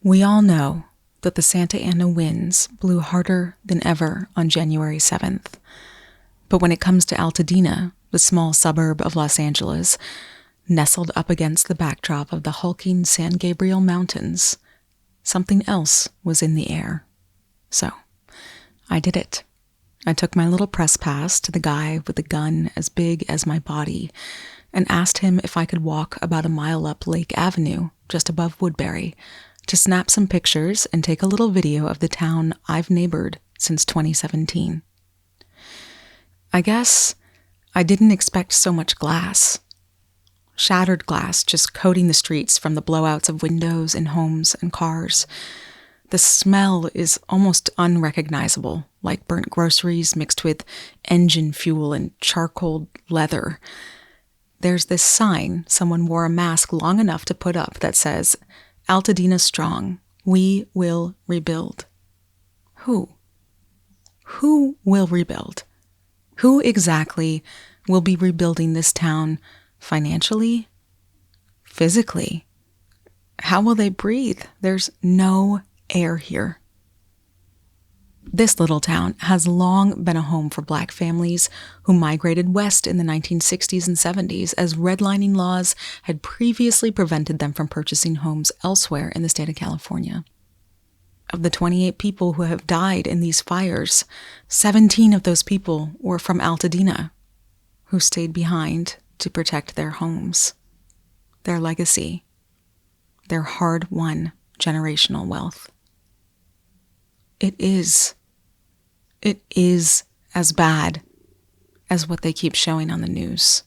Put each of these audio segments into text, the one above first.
We all know that the Santa Ana winds blew harder than ever on January 7th. But when it comes to Altadena, the small suburb of Los Angeles, nestled up against the backdrop of the hulking San Gabriel Mountains, something else was in the air. So, I did it. I took my little press pass to the guy with the gun as big as my body and asked him if I could walk about a mile up Lake Avenue, just above Woodbury, to snap some pictures and take a little video of the town I've neighbored since 2017. I guess I didn't expect so much glass. Shattered glass just coating the streets from the blowouts of windows in homes and cars. The smell is almost unrecognizable, like burnt groceries mixed with engine fuel and charcoal leather. There's this sign someone wore a mask long enough to put up that says, "Altadena strong, we will rebuild." Who? Who will rebuild? Who exactly will be rebuilding this town financially? Physically? How will they breathe? There's no air here. This little town has long been a home for Black families who migrated west in the 1960s and 70s as redlining laws had previously prevented them from purchasing homes elsewhere in the state of California. Of the 28 people who have died in these fires, 17 of those people were from Altadena, who stayed behind to protect their homes, their legacy, their hard-won generational wealth. It is as bad as what they keep showing on the news.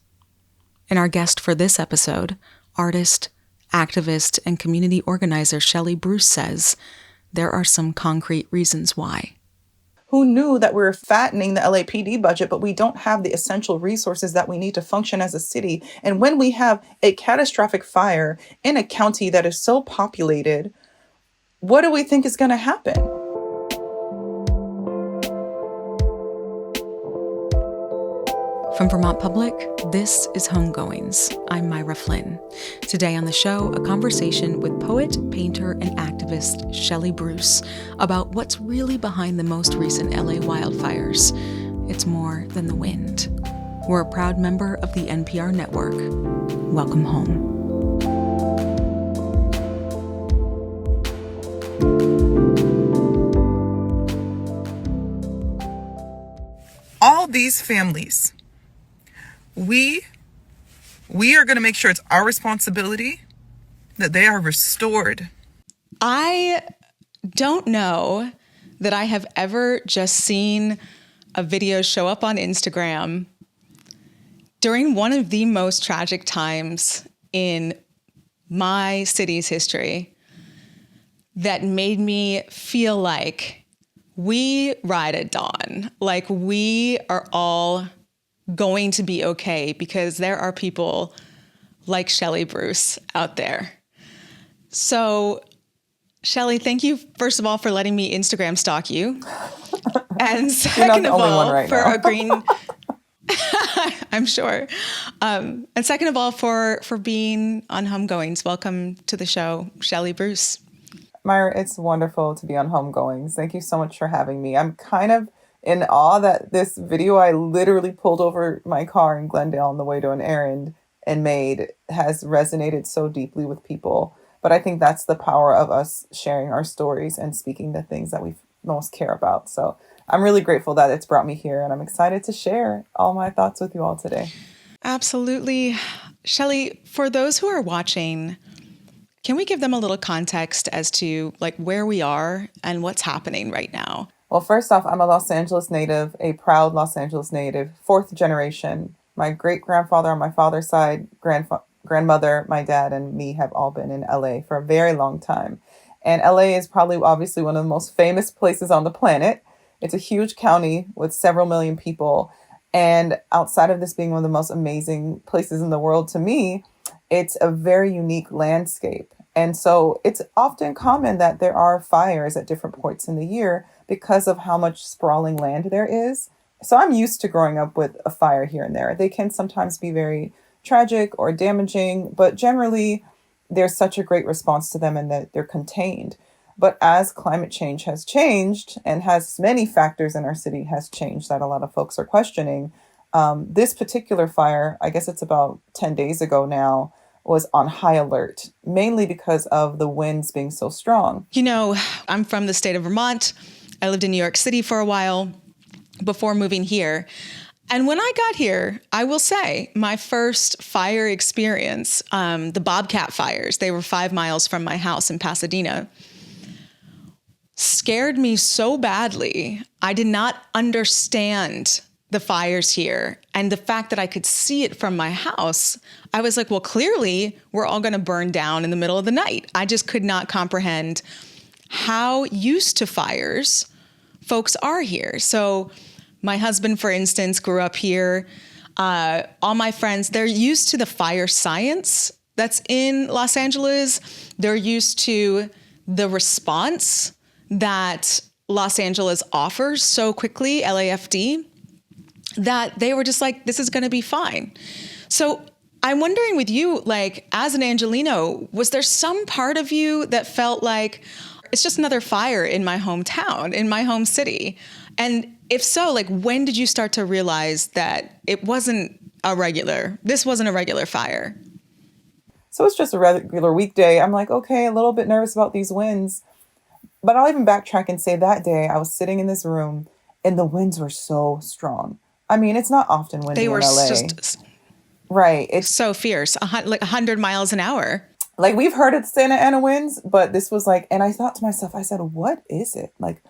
And our guest for this episode, artist, activist, and community organizer Shelley Bruce says there are some concrete reasons why. Who knew that we're fattening the LAPD budget, but we don't have the essential resources that we need to function as a city? And when we have a catastrophic fire in a county that is so populated, what do we think is going to happen? From Vermont Public, this is Homegoings. I'm Myra Flynn. Today on the show, a conversation with poet, painter, and activist Shelley Bruce about what's really behind the most recent LA wildfires. It's more than the wind. We're a proud member of the NPR network. Welcome home. All these families, we are going to make sure it's our responsibility that they are restored. I don't know that I have ever just seen a video show up on Instagram during one of the most tragic times in my city's history that made me feel like we ride at dawn, like we are all going to be okay because there are people like Shelley Bruce out there. So, Shelley, thank you, first of all, for letting me Instagram stalk you. And second of all, for agreeing, I'm sure. And second of all, for being on Homegoings. Welcome to the show, Shelley Bruce. Myra, it's wonderful to be on Homegoings. Thank you so much for having me. I'm kind of in awe that this video I literally pulled over my car in Glendale on the way to an errand and made has resonated so deeply with people. But I think that's the power of us sharing our stories and speaking the things that we most care about. So I'm really grateful that it's brought me here, and I'm excited to share all my thoughts with you all today. Absolutely. Shelley, for those who are watching, can we give them a little context as to like where we are and what's happening right now? Well, first off, I'm a Los Angeles native, a proud Los Angeles native, fourth generation. My great-grandfather on my father's side, grandmother, my dad, and me have all been in LA for a very long time. And LA is probably obviously one of the most famous places on the planet. It's a huge county with several million people. And outside of this being one of the most amazing places in the world to me, it's a very unique landscape. And so it's often common that there are fires at different points in the year because of how much sprawling land there is. So I'm used to growing up with a fire here and there. They can sometimes be very tragic or damaging, but generally there's such a great response to them and that they're contained. But as climate change has changed and has many factors in our city has changed that a lot of folks are questioning, this particular fire, I guess it's about 10 days ago now, was on high alert, mainly because of the winds being so strong. You know, I'm from the state of Vermont. I lived in New York City for a while before moving here. And when I got here, I will say my first fire experience, the Bobcat fires, they were 5 miles from my house in Pasadena, scared me so badly. I did not understand the fires here. And the fact that I could see it from my house, I was like, well, clearly we're all going to burn down in the middle of the night. I just could not comprehend how used to fires folks are here. So my husband, for instance, grew up here. All my friends, they're used to the fire science that's in Los Angeles. They're used to the response that Los Angeles offers so quickly, LAFD, that they were just like, this is going to be fine. So I'm wondering with you, like, as an Angelino, was there some part of you that felt like it's just another fire in my hometown, in my home city? And if so, like, when did you start to realize that this wasn't a regular fire? So it's just a regular weekday. I'm like, okay, a little bit nervous about these winds. But I'll even backtrack and say that day I was sitting in this room and the winds were so strong. I mean, it's not often windy in LA. They were just right. It's so fierce, like 100 miles an hour. Like, we've heard of Santa Ana winds, but this was like, and I thought to myself, I said, what is it? Like,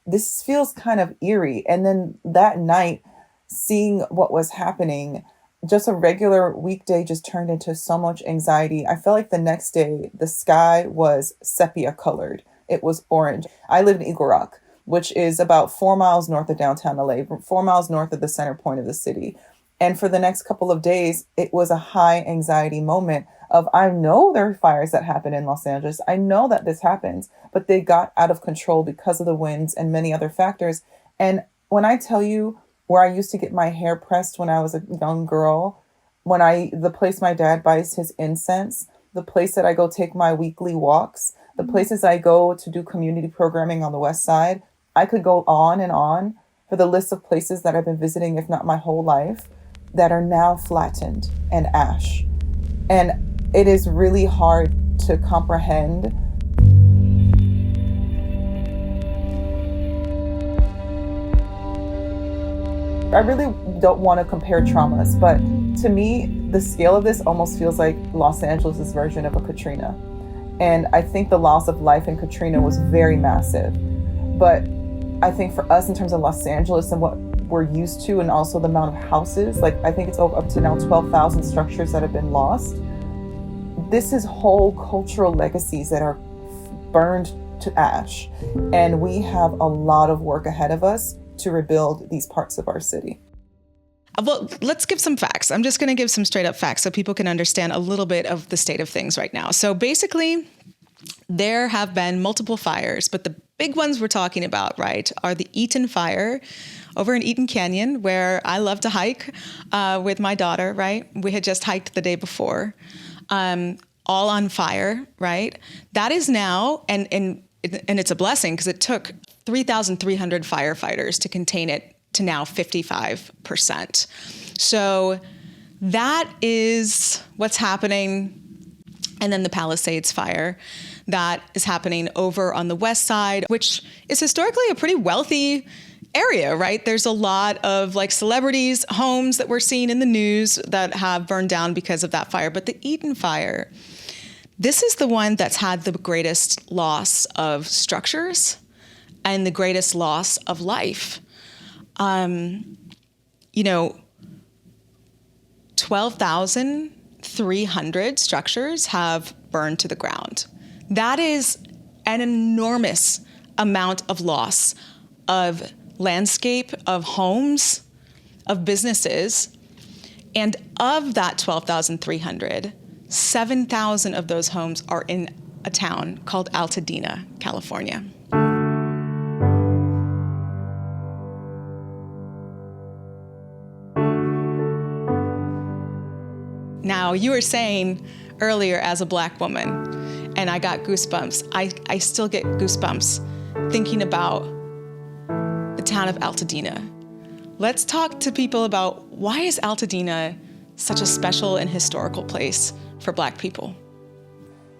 this feels kind of eerie. And then that night, seeing what was happening, just a regular weekday just turned into so much anxiety. I felt like the next day, the sky was sepia colored. It was orange. I live in Eagle Rock, which is about 4 miles north of downtown LA, 4 miles north of the center point of the city. And for the next couple of days, it was a high anxiety moment of, I know there are fires that happen in Los Angeles. I know that this happens, but they got out of control because of the winds and many other factors. And when I tell you where I used to get my hair pressed when I was a young girl, the place my dad buys his incense, the place that I go take my weekly walks, the places I go to do community programming on the West Side, I could go on and on for the list of places that I've been visiting, if not my whole life, that are now flattened and ash. And it is really hard to comprehend. I really don't want to compare traumas, but to me, the scale of this almost feels like Los Angeles' version of a Katrina. And I think the loss of life in Katrina was very massive. But I think for us, in terms of Los Angeles and what we're used to, and also the amount of houses, like, I think it's up to now 12,000 structures that have been lost. This is whole cultural legacies that are burned to ash. And we have a lot of work ahead of us to rebuild these parts of our city. Well, let's give some facts. I'm just going to give some straight up facts so people can understand a little bit of the state of things right now. So basically, there have been multiple fires, but the big ones we're talking about, right, are the Eaton fire over in Eaton Canyon, where I love to hike with my daughter, right? We had just hiked the day before, all on fire, right? That is now, and it's a blessing because it took 3,300 firefighters to contain it to now 55%. So that is what's happening. And then the Palisades fire that is happening over on the west side, which is historically a pretty wealthy area, right? There's a lot of like celebrities' homes that we're seeing in the news that have burned down because of that fire. But the Eaton fire, this is the one that's had the greatest loss of structures and the greatest loss of life. 12,300 structures have burned to the ground. That is an enormous amount of loss of landscape, of homes, of businesses. And of that 12,300, 7,000 of those homes are in a town called Altadena, California. Now, you were saying earlier as a Black woman, and I got goosebumps. I still get goosebumps thinking about the town of Altadena. Let's talk to people about why is Altadena such a special and historical place for Black people?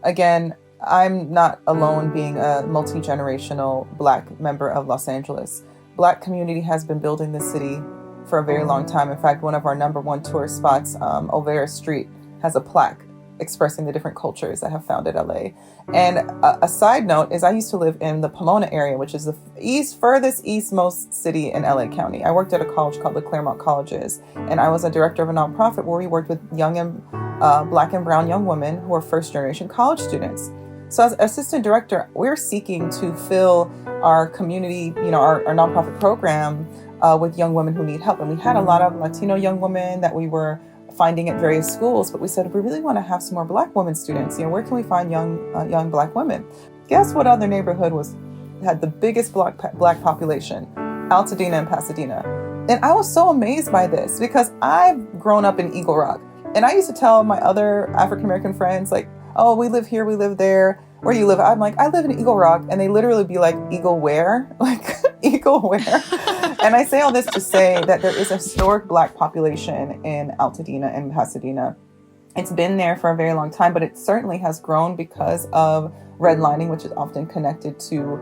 Again, I'm not alone being a multi-generational Black member of Los Angeles. Black community has been building this city for a very long time. In fact, one of our number one tourist spots, Olvera Street, has a plaque expressing the different cultures that have founded L.A. And a side note is I used to live in the Pomona area, which is the furthest eastmost city in L.A. County. I worked at a college called the Claremont Colleges, and I was a director of a nonprofit where we worked with young and Black and brown young women who are first-generation college students. So as assistant director, we're seeking to fill our community, our nonprofit program with young women who need help. And we had a lot of Latino young women that we were finding at various schools, but we said, we really want to have some more Black women students. Where can we find young Black women? Guess what other neighborhood had the biggest Black population? Altadena and Pasadena. And I was so amazed by this because I've grown up in Eagle Rock. And I used to tell my other African-American friends, like, oh, we live here, we live there. Where do you live? I'm like, I live in Eagle Rock. And they literally be like, Eagle where? Like, Eagle where? And I say all this to say that there is a historic Black population in Altadena and Pasadena. It's been there for a very long time, but it certainly has grown because of redlining, which is often connected to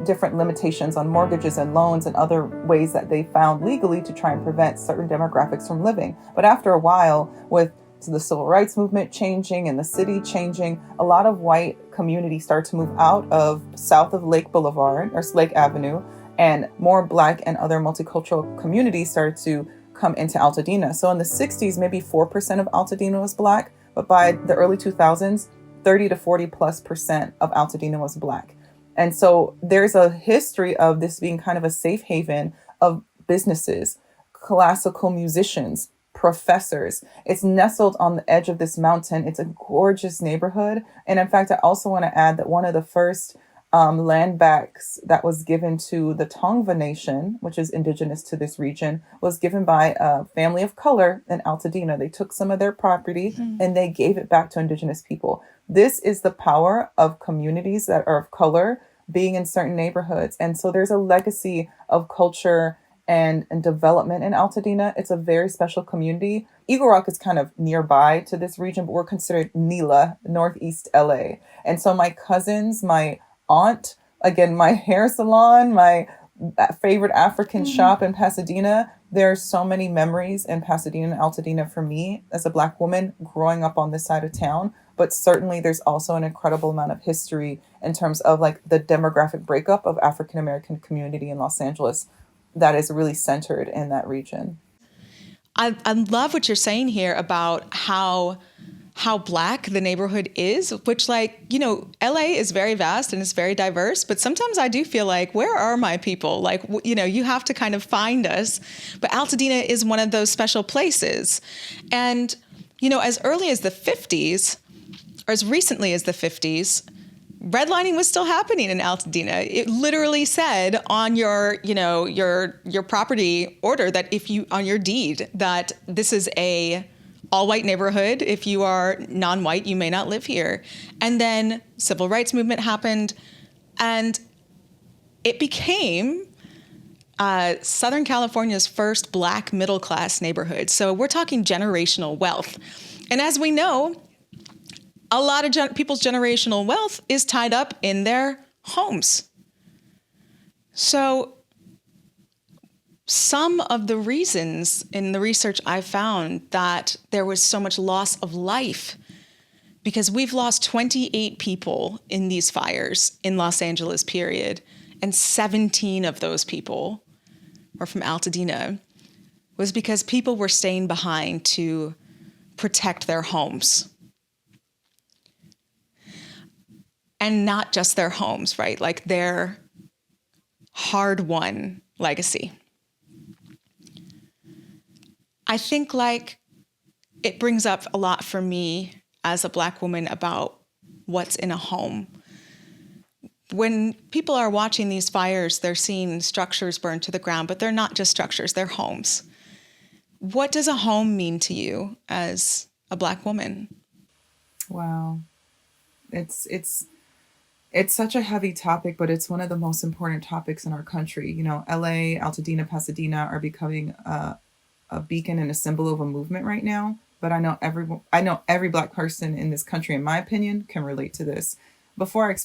different limitations on mortgages and loans and other ways that they found legally to try and prevent certain demographics from living. But after a while, with the civil rights movement changing and the city changing, a lot of white communities start to move out of south of Lake Boulevard or Lake Avenue, and more Black and other multicultural communities started to come into Altadena. So in the 60s, maybe 4% of Altadena was Black, but by the early 2000s, 30 to 40+% of Altadena was Black. And so there's a history of this being kind of a safe haven of businesses, classical musicians, professors. It's nestled on the edge of this mountain. It's a gorgeous neighborhood. And in fact, I also want to add that one of the first land backs that was given to the Tongva Nation, which is indigenous to this region, was given by a family of color in Altadena. They took some of their property and they gave it back to indigenous people. This is the power of communities that are of color being in certain neighborhoods. And so there's a legacy of culture and development in Altadena. It's a very special community. Eagle Rock is kind of nearby to this region, but we're considered NELA, Northeast LA. And so my cousins, my aunt, again, my hair salon, my favorite African shop in Pasadena, there are so many memories in Pasadena and Altadena for me as a Black woman growing up on this side of town. But certainly there's also an incredible amount of history in terms of like the demographic breakup of African American community in Los Angeles that is really centered in that region. I love what you're saying here about how Black the neighborhood is, which LA is very vast and it's very diverse, but sometimes I do feel like, where are my people? Like, you have to kind of find us. But Altadena is one of those special places. And, as early as the 50s, or as recently as the 50s, redlining was still happening in Altadena. It literally said on your property order that on your deed, that this is a all-white neighborhood. If you are non-white, you may not live here. And then civil rights movement happened, and it became Southern California's first Black middle-class neighborhood. So we're talking generational wealth. And as we know, a lot of people's generational wealth is tied up in their homes. So some of the reasons in the research I found that there was so much loss of life, because we've lost 28 people in these fires in Los Angeles, period, and 17 of those people were from Altadena, was because people were staying behind to protect their homes. And not just their homes, right? Like their hard-won legacy. I think it brings up a lot for me as a Black woman about what's in a home. When people are watching these fires, they're seeing structures burned to the ground, but they're not just structures, they're homes. What does a home mean to you as a Black woman? Wow. It's such a heavy topic, but it's one of the most important topics in our country. You know, LA, Altadena, Pasadena are becoming a beacon and a symbol of a movement right now. But I know every Black person in this country, in my opinion, can relate to this. Before I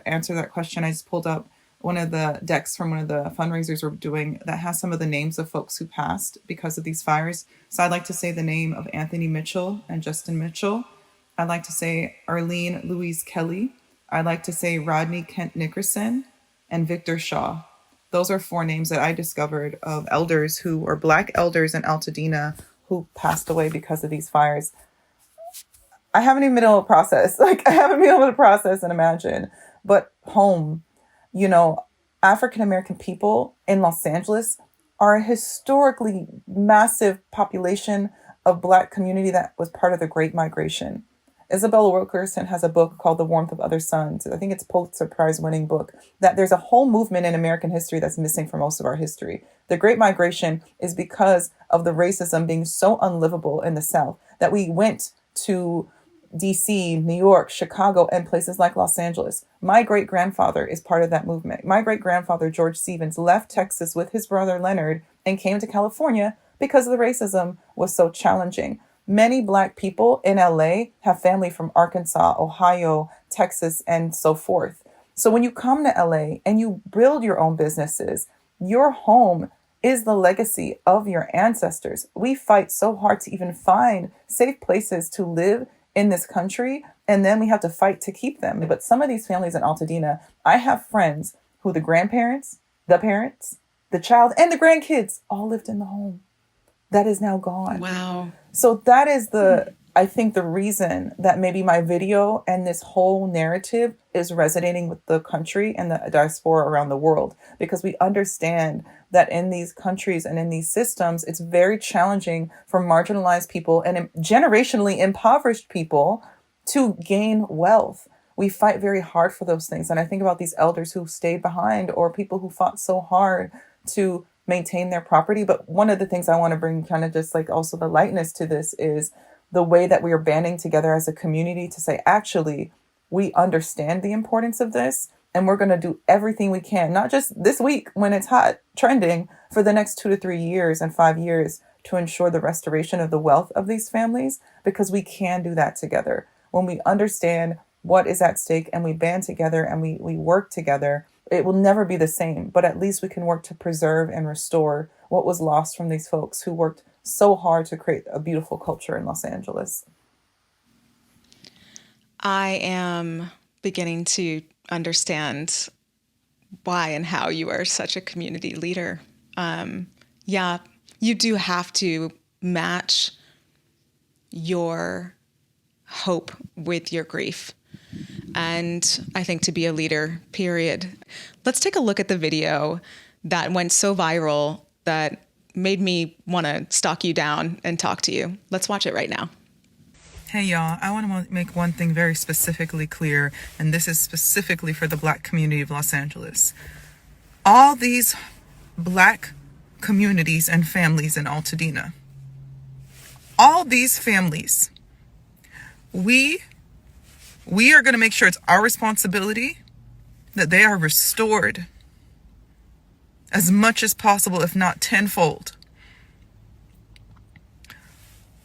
answer that question, I just pulled up one of the decks from one of the fundraisers we're doing that has some of the names of folks who passed because of these fires. So I'd like to say the name of Anthony Mitchell and Justin Mitchell. I'd like to say Arlene Louise Kelly. I'd like to say Rodney Kent Nickerson and Victor Shaw. Those are 4 names that I discovered of elders who were Black elders in Altadena who passed away because of these fires. I haven't even been able to process. I haven't been able to process and imagine. But home, you know, African American people in Los Angeles are a historically massive population of Black community that was part of the Great Migration. Isabella Wilkerson has a book called The Warmth of Other Suns. I think it's a Pulitzer Prize winning book, that there's a whole movement in American history that's missing from most of our history. The Great Migration is because of the racism being so unlivable in the South that we went to DC, New York, Chicago, and places like Los Angeles. My great-grandfather is part of that movement. My great-grandfather, George Stevens, left Texas with his brother Leonard and came to California because the racism was so challenging. Many Black people in LA have family from Arkansas, Ohio, Texas, and so forth. So when you come to LA and you build your own businesses, your home is the legacy of your ancestors. We fight so hard to even find safe places to live in this country, and then we have to fight to keep them. But some of these families in Altadena, I have friends who the grandparents, the parents, the child, and the grandkids all lived in the home. That is now gone. Wow. So that is I think the reason that maybe my video and this whole narrative is resonating with the country and the diaspora around the world, because we understand that in these countries and in these systems, it's very challenging for marginalized people and generationally impoverished people to gain wealth. We fight very hard for those things. And I think about these elders who stayed behind, or people who fought so hard to maintain their property. But one of the things I want to bring kind of just like also the lightness to this is the way that we are banding together as a community to say, actually, we understand the importance of this, and we're going to do everything we can, not just this week when it's hot, trending, for the next 2 to 3 years and 5 years to ensure the restoration of the wealth of these families, because we can do that together. When we understand what is at stake and we band together and we work together, it will never be the same, but at least we can work to preserve and restore what was lost from these folks who worked so hard to create a beautiful culture in Los Angeles. I am beginning to understand why and how you are such a community leader. Yeah, you do have to match your hope with your grief. And I think to be a leader, period. Let's take a look at the video that went so viral that made me want to stalk you down and talk to you. Let's watch it right now. Hey y'all, I want to make one thing very specifically clear, and this is specifically for the Black community of Los Angeles. All these Black communities and families in Altadena, all these families, we are going to make sure it's our responsibility that they are restored as much as possible, if not tenfold.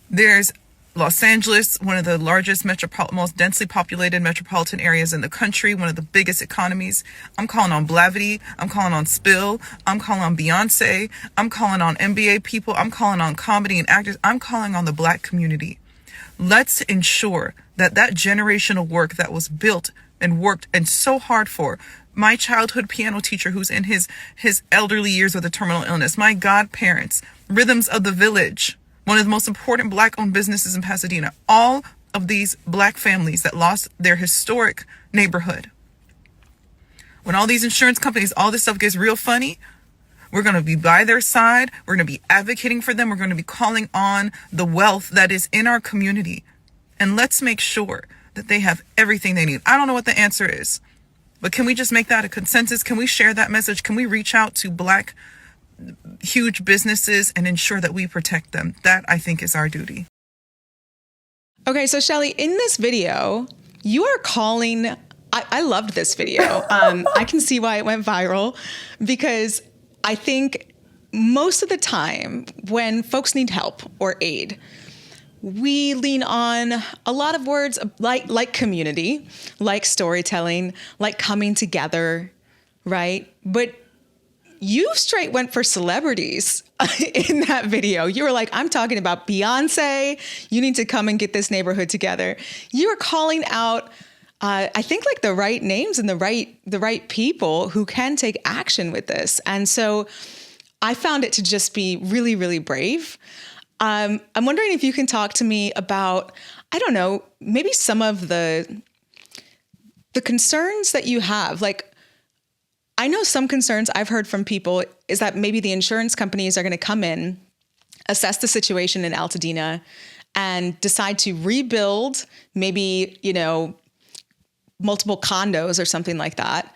There's Los Angeles, one of the largest most densely populated metropolitan areas in the country, one of the biggest economies. I'm calling on Blavity. I'm calling on Spill. I'm calling on Beyonce. I'm calling on NBA people. I'm calling on comedy and actors. I'm calling on the Black community. Let's ensure that generational work that was built and worked and so hard for, my childhood piano teacher who's in his elderly years with a terminal illness, my godparents, Rhythms of the Village, one of the most important Black-owned businesses in Pasadena, all of these Black families that lost their historic neighborhood. When all these insurance companies, all this stuff gets real funny, we're going to be by their side. We're going to be advocating for them. We're going to be calling on the wealth that is in our community. And let's make sure that they have everything they need. I don't know what the answer is, but can we just make that a consensus? Can we share that message? Can we reach out to Black huge businesses and ensure that we protect them? That, I think, is our duty. Okay, so Shelley, in this video, you are calling. I loved this video. I can see why it went viral because I think most of the time when folks need help or aid, we lean on a lot of words like community, like storytelling, like coming together, right? But you straight went for celebrities in that video. You were like, I'm talking about Beyonce. You need to come and get this neighborhood together. You were calling out, I think, like the right names and the right people who can take action with this. And so I found it to just be really, really brave. I'm wondering if you can talk to me about, I don't know, maybe some of the concerns that you have. Like, I know some concerns I've heard from people is that maybe the insurance companies are going to come in, assess the situation in Altadena, and decide to rebuild maybe, multiple condos or something like that,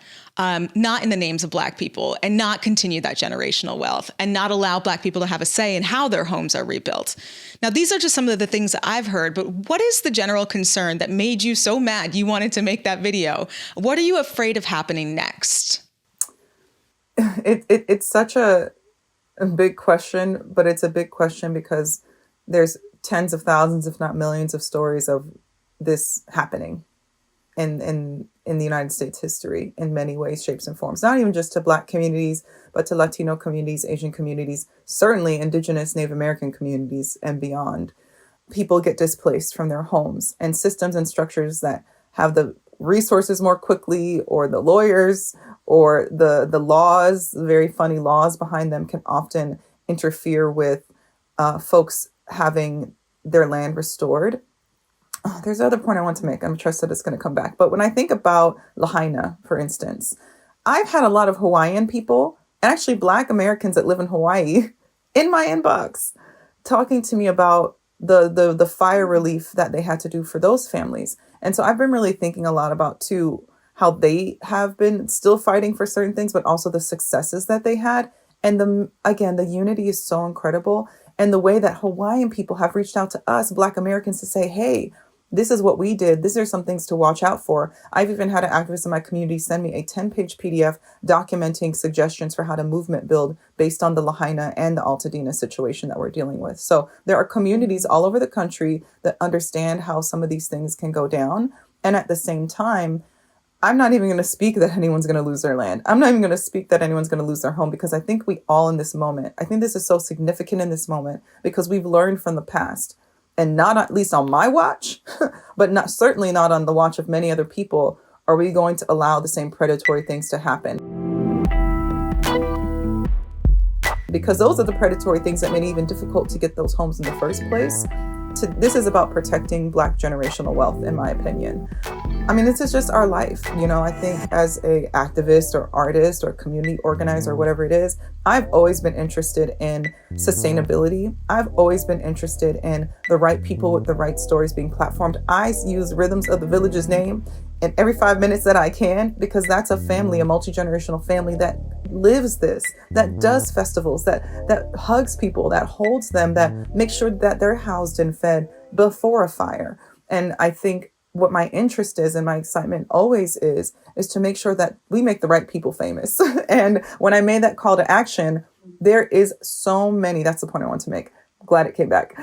not in the names of Black people, and not continue that generational wealth, and not allow Black people to have a say in how their homes are rebuilt. Now, these are just some of the things that I've heard, but what is the general concern that made you so mad you wanted to make that video? What are you afraid of happening next? It's such a big question, but it's a big question because there's tens of thousands, if not millions, of stories of this happening in the United States history in many ways, shapes, and forms. Not even just to Black communities, but to Latino communities, Asian communities, certainly Indigenous, Native American communities, and beyond. People get displaced from their homes, and systems and structures that have the resources more quickly, or the lawyers, or the laws, very funny laws behind them, can often interfere with folks having their land restored. There's another point I want to make. I'm trust that it's going to come back. But when I think about Lahaina, for instance, I've had a lot of Hawaiian people, and actually Black Americans that live in Hawaii, in my inbox, talking to me about the fire relief that they had to do for those families. And so I've been really thinking a lot about, too, how they have been still fighting for certain things, but also the successes that they had. And the unity is so incredible. And the way that Hawaiian people have reached out to us, Black Americans, to say, hey, this is what we did. These are some things to watch out for. I've even had an activist in my community send me a 10-page PDF documenting suggestions for how to movement build based on the Lahaina and the Altadena situation that we're dealing with. So there are communities all over the country that understand how some of these things can go down. And at the same time, I'm not even going to speak that anyone's going to lose their land. I'm not even going to speak that anyone's going to lose their home, because I think we all in this moment, I think this is so significant in this moment because we've learned from the past. And not at least on my watch, but certainly not on the watch of many other people, are we going to allow the same predatory things to happen. Because those are the predatory things that made it even difficult to get those homes in the first place. This is about protecting Black generational wealth, in my opinion. I mean, this is just our life. I think as a activist or artist or community organizer or whatever it is, I've always been interested in sustainability. I've always been interested in the right people with the right stories being platformed. I use Rhythms of the Village's name in every 5 minutes that I can, because that's a family, a multi-generational family that lives this, that does festivals, that hugs people, that holds them, that makes sure that they're housed and fed before a fire. And I think what my interest is and my excitement always is to make sure that we make the right people famous. And when I made that call to action, there is so many, that's the point I want to make. Glad it came back.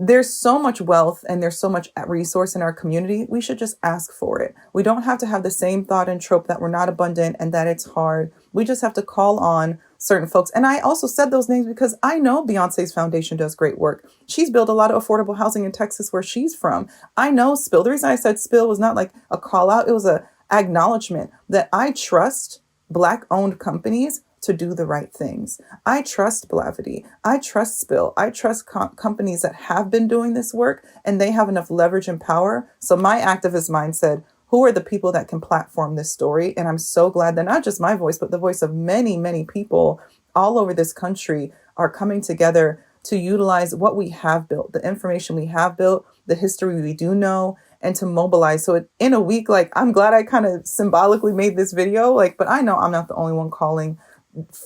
There's so much wealth and there's so much resource in our community. We should just ask for it. We don't have to have the same thought and trope that we're not abundant and that it's hard. We just have to call on certain folks. And I also said those names because I know Beyonce's foundation does great work. She's built a lot of affordable housing in Texas, where she's from. I know Spill. The reason I said Spill was not like a call out. It was a acknowledgement that I trust Black owned companies to do the right things. I trust Blavity. I trust Spill. I trust companies that have been doing this work and they have enough leverage and power. So my activist mind said, who are the people that can platform this story? And I'm so glad that not just my voice, but the voice of many, many people all over this country are coming together to utilize what we have built, the information we have built, the history we do know, and to mobilize. So in a week, I'm glad I kind of symbolically made this video, but I know I'm not the only one calling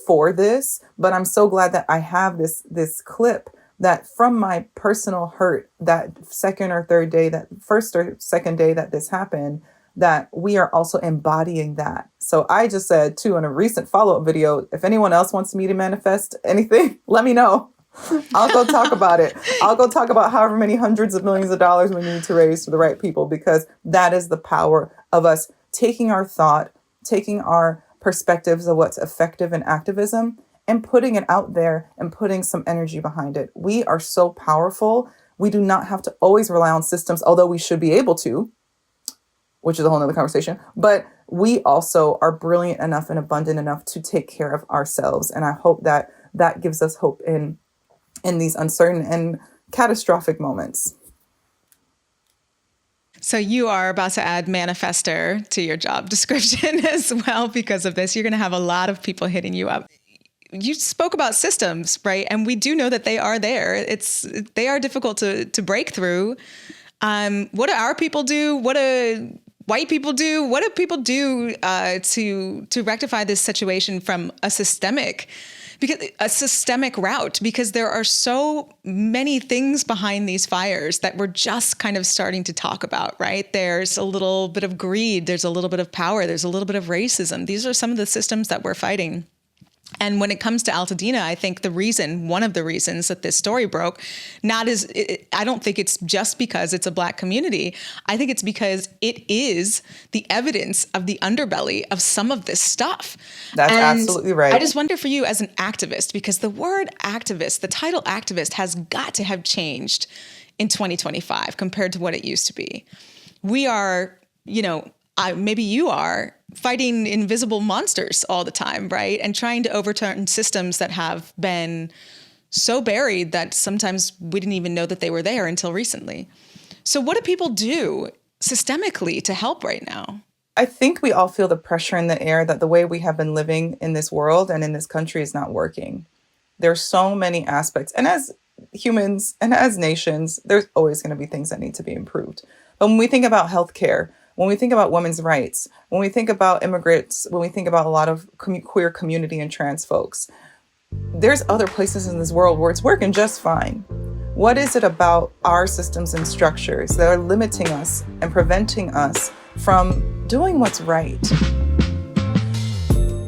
for this, but I'm so glad that I have this clip that from my personal hurt, that second or third day, that first or second day that this happened, that we are also embodying that. So I just said too, in a recent follow-up video, if anyone else wants me to manifest anything, let me know. I'll go talk about it. I'll go talk about however many hundreds of millions of dollars we need to raise for the right people, because that is the power of us taking our thought, taking our perspectives of what's effective in activism and putting it out there and putting some energy behind it. We are so powerful. We do not have to always rely on systems, although we should be able to, which is a whole nother conversation. But we also are brilliant enough and abundant enough to take care of ourselves. And I hope that that gives us hope in these uncertain and catastrophic moments. So you are about to add manifester to your job description as well because of this. You're going to have a lot of people hitting you up. You spoke about systems, right? And we do know that they are there. They are difficult to break through. What do our people do? What do white people do? What do people do to rectify this situation from a systemic route? Because there are so many things behind these fires that we're just kind of starting to talk about, right? There's a little bit of greed. There's a little bit of power. There's a little bit of racism. These are some of the systems that we're fighting. And when it comes to Altadena, I think one of the reasons that this story broke, I don't think it's just because it's a Black community. I think it's because it is the evidence of the underbelly of some of this stuff. That's absolutely right. I just wonder for you as an activist, because the word activist, the title activist has got to have changed in 2025 compared to what it used to be. We are, maybe you are fighting invisible monsters all the time, right? And trying to overturn systems that have been so buried that sometimes we didn't even know that they were there until recently. So what do people do systemically to help right now? I think we all feel the pressure in the air that the way we have been living in this world and in this country is not working. There's so many aspects. And as humans and as nations, there's always going to be things that need to be improved. But when we think about healthcare, when we think about women's rights, when we think about immigrants, when we think about a lot of queer community and trans folks, there's other places in this world where it's working just fine. What is it about our systems and structures that are limiting us and preventing us from doing what's right?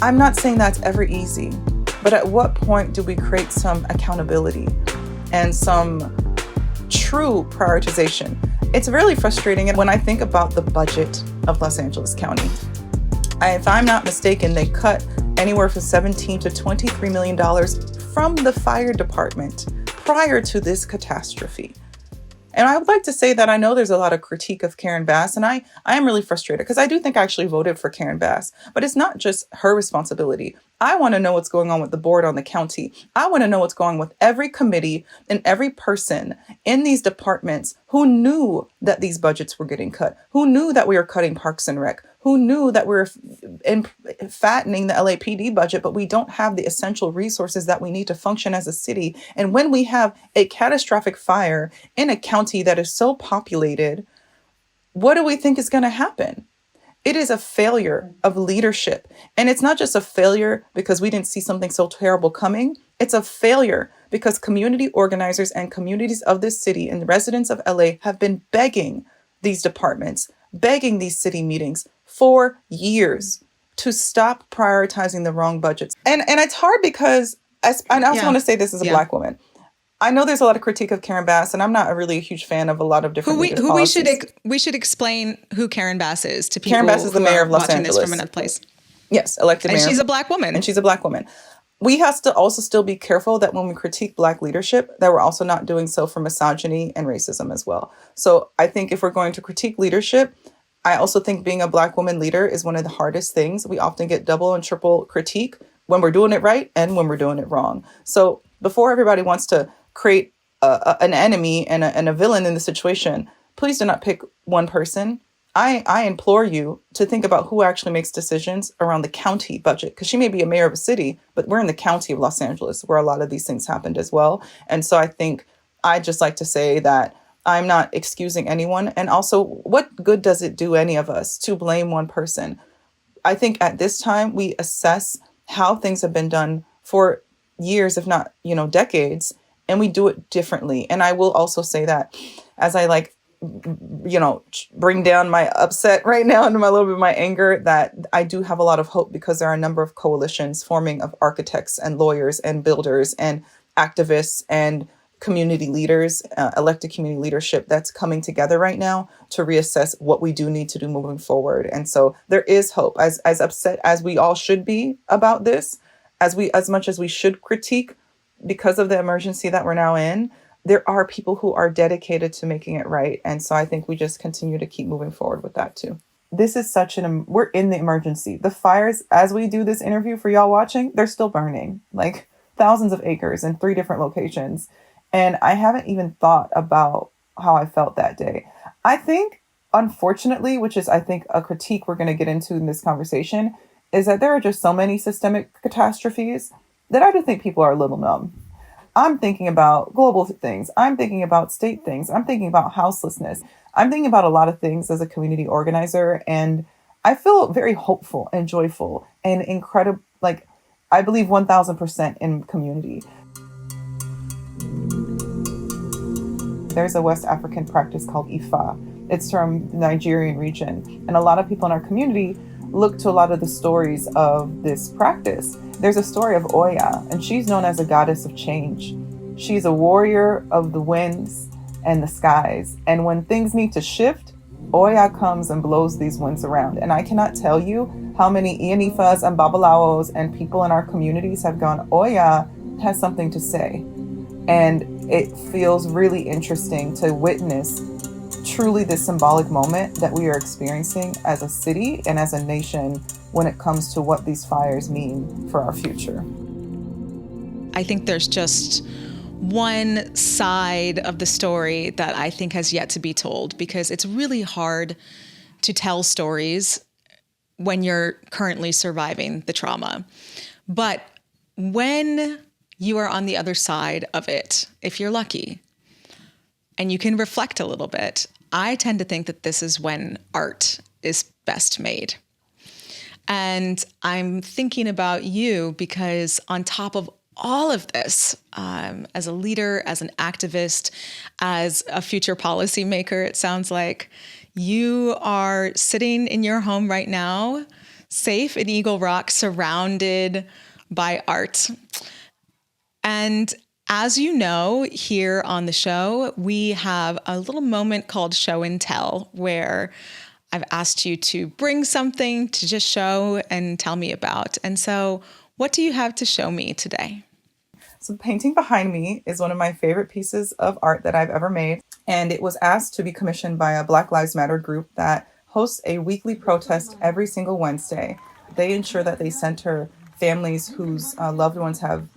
I'm not saying that's ever easy, but at what point do we create some accountability and some true prioritization? It's really frustrating when I think about the budget of Los Angeles County. If I'm not mistaken, they cut anywhere from $17 to $23 million from the fire department prior to this catastrophe. And I would like to say that I know there's a lot of critique of Karen Bass, and I am really frustrated because I do think I actually voted for Karen Bass, but it's not just her responsibility. I want to know what's going on with the board on the county. I want to know what's going on with every committee and every person in these departments who knew that these budgets were getting cut, who knew that we were cutting Parks and Rec, who knew that we were fattening the LAPD budget, but we don't have the essential resources that we need to function as a city. And when we have a catastrophic fire in a county that is so populated, what do we think is going to happen? It is a failure of leadership. And it's not just a failure because we didn't see something so terrible coming. It's a failure because community organizers and communities of this city and the residents of LA have been begging these departments, begging these city meetings for years to stop prioritizing the wrong budgets. And it's hard because, I also want to say this as a Black woman. I know there's a lot of critique of Karen Bass, and I'm not really a huge fan of a lot of different we should explain who Karen Bass is to people. Karen Bass is the mayor of Los Angeles. This from another place. Yes, elected mayor. And she's a Black woman. And she's a Black woman. We have to also still be careful that when we critique Black leadership, that we're also not doing so for misogyny and racism as well. So I think if we're going to critique leadership, I also think being a Black woman leader is one of the hardest things. We often get double and triple critique when we're doing it right and when we're doing it wrong. So before everybody wants to create an enemy and a villain in the situation, please do not pick one person. I implore you to think about who actually makes decisions around the county budget, because she may be a mayor of a city, but we're in the county of Los Angeles where a lot of these things happened as well. And so I think I'd just like to say that I'm not excusing anyone. And also, what good does it do any of us to blame one person? I think at this time, we assess how things have been done for years, if not, decades. and we do it differently. And I will also say that as I bring down my upset right now and a little bit of my anger, that I do have a lot of hope because there are a number of coalitions forming of architects and lawyers and builders and activists and community leaders, elected community leadership that's coming together right now to reassess what we do need to do moving forward. And so there is hope. As upset as we all should be about this, as much as we should critique because of the emergency that we're now in, there are people who are dedicated to making it right. And so I think we just continue to keep moving forward with that too. This is we're in the emergency. The fires, as we do this interview for y'all watching, they're still burning, like thousands of acres in 3 different locations. And I haven't even thought about how I felt that day. I think, unfortunately, which is, I think, a critique we're going to get into in this conversation, is that there are just so many systemic catastrophes that I do think people are a little numb. I'm thinking about global things. I'm thinking about state things. I'm thinking about houselessness. I'm thinking about a lot of things as a community organizer. And I feel very hopeful and joyful and incredible. Like, I believe 1000% in community. There's a West African practice called Ifa. It's from the Nigerian region. And a lot of people in our community look to a lot of the stories of this practice. There's a story of Oya, and she's known as a goddess of change. She's a warrior of the winds and the skies. And when things need to shift, Oya comes and blows these winds around. And I cannot tell you how many Ianifas and Babalawos and people in our communities have gone, Oya has something to say. And it feels really interesting to witness truly this symbolic moment that we are experiencing as a city and as a nation when it comes to what these fires mean for our future. I think there's just one side of the story that I think has yet to be told, because it's really hard to tell stories when you're currently surviving the trauma. But when you are on the other side of it, if you're lucky, and you can reflect a little bit, I tend to think that this is when art is best made. And I'm thinking about you because on top of all of this, as a leader, as an activist, as a future policymaker, it sounds like you are sitting in your home right now, safe in Eagle Rock, surrounded by art. And as you know, here on the show, we have a little moment called Show and Tell, where I've asked you to bring something to just show and tell me about. And so what do you have to show me today? So the painting behind me is one of my favorite pieces of art that I've ever made. And it was asked to be commissioned by a Black Lives Matter group that hosts a weekly protest every single Wednesday. They ensure that they center families whose loved ones have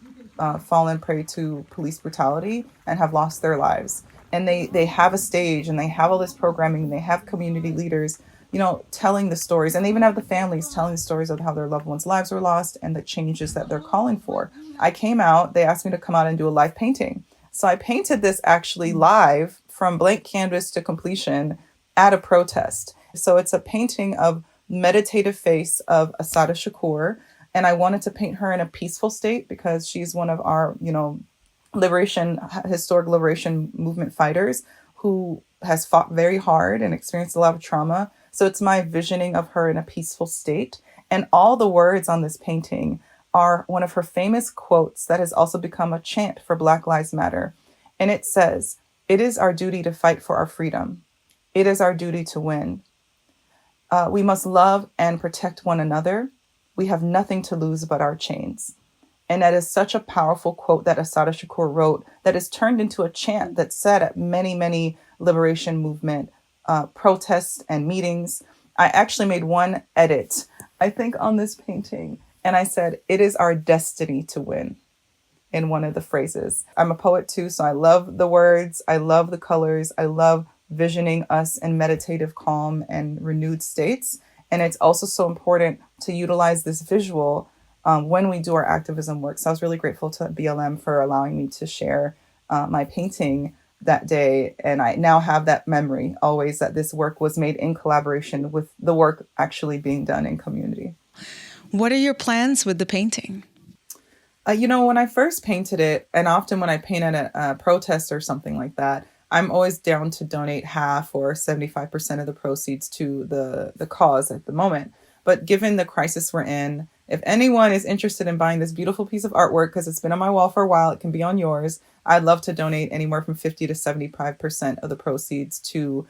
fallen prey to police brutality and have lost their lives. And they have a stage and they have all this programming and they have community leaders, telling the stories. And they even have the families telling the stories of how their loved ones' lives were lost and the changes that they're calling for. I came out, they asked me to come out and do a live painting. So I painted this actually live from blank canvas to completion at a protest. So it's a painting of meditative face of Assata Shakur. And I wanted to paint her in a peaceful state because she's one of our, historic liberation movement fighters who has fought very hard and experienced a lot of trauma. So it's my visioning of her in a peaceful state. And all the words on this painting are one of her famous quotes that has also become a chant for Black Lives Matter. And it says, "It is our duty to fight for our freedom. It is our duty to win. We must love and protect one another. We have nothing to lose but our chains." And that is such a powerful quote that Assata Shakur wrote that is turned into a chant that's said at many, many liberation movement protests and meetings. I actually made one edit, I think, on this painting. And I said, "It is our destiny to win," in one of the phrases. I'm a poet too, so I love the words. I love the colors. I love visioning us in meditative calm and renewed states. And it's also so important to utilize this visual when we do our activism work. So I was really grateful to BLM for allowing me to share my painting that day. And I now have that memory always that this work was made in collaboration with the work actually being done in community. What are your plans with the painting? When I first painted it, and often when I paint at a protest or something like that, I'm always down to donate half or 75% of the proceeds to the cause at the moment. But given the crisis we're in, if anyone is interested in buying this beautiful piece of artwork, because it's been on my wall for a while, it can be on yours. I'd love to donate anywhere from 50 to 75% of the proceeds to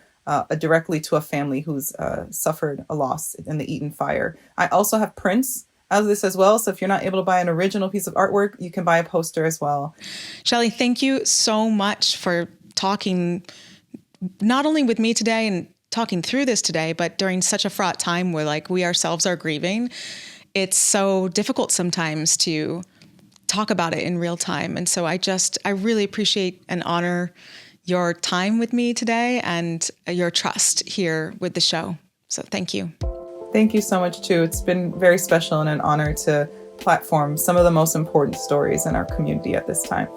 directly to a family who's suffered a loss in the Eaton fire. I also have prints of this as well. So if you're not able to buy an original piece of artwork, you can buy a poster as well. Shelley, thank you so much for talking not only with me today and talking through this today, but during such a fraught time where we ourselves are grieving. It's so difficult sometimes to talk about it in real time. And so I really appreciate and honor your time with me today and your trust here with the show. So thank you. Thank you so much, too. It's been very special and an honor to platform some of the most important stories in our community at this time.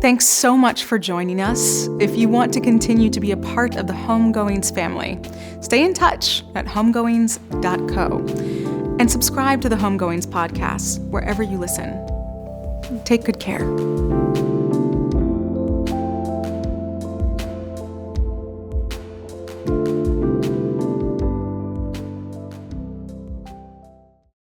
Thanks so much for joining us. If you want to continue to be a part of the Homegoings family, stay in touch at homegoings.co and subscribe to the Homegoings podcast wherever you listen. Take good care.